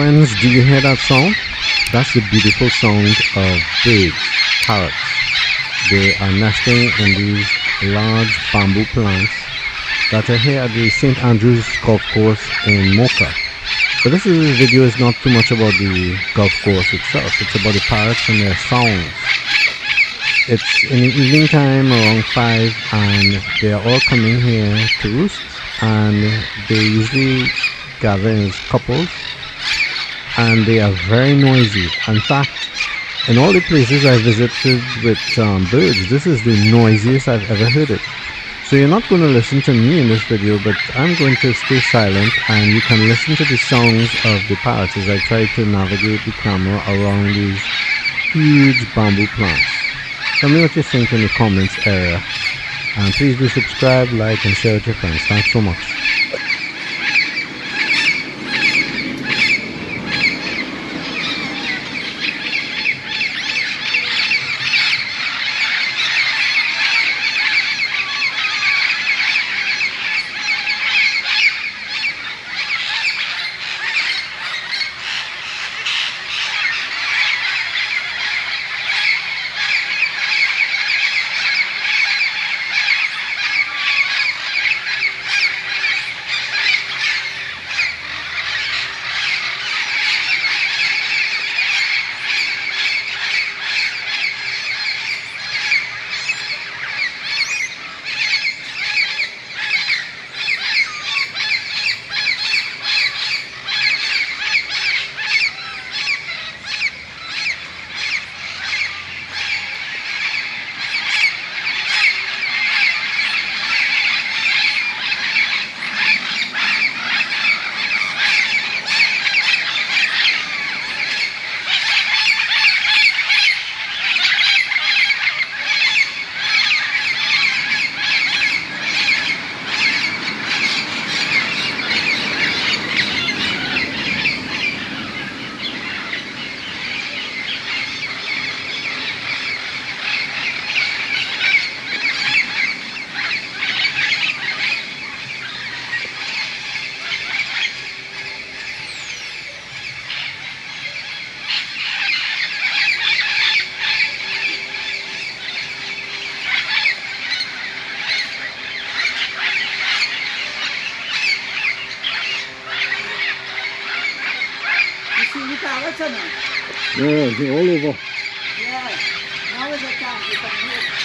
Friends, do you hear that sound? That's the beautiful sound of birds, parrots. They are nesting in these large bamboo plants that are here at the St. Andrew's Golf Course in Moka. But this video is not too much about the golf course itself. It's about the parrots and their songs. It's in the evening time around 5 and they are all coming here to roost, and they usually gather in couples and they are very noisy. In fact, in all the places I visited with birds, this is the noisiest I've ever heard it. So you're not going to listen to me in this video, but I'm going to stay silent and you can listen to the songs of the parrots as I try to navigate the camera around these huge bamboo plants. Tell me what you think in the comments area, and please do subscribe, like and share with your friends. Thanks so much. Parrots or not? Yeah, they're all over. Yeah, now is the time you can hear.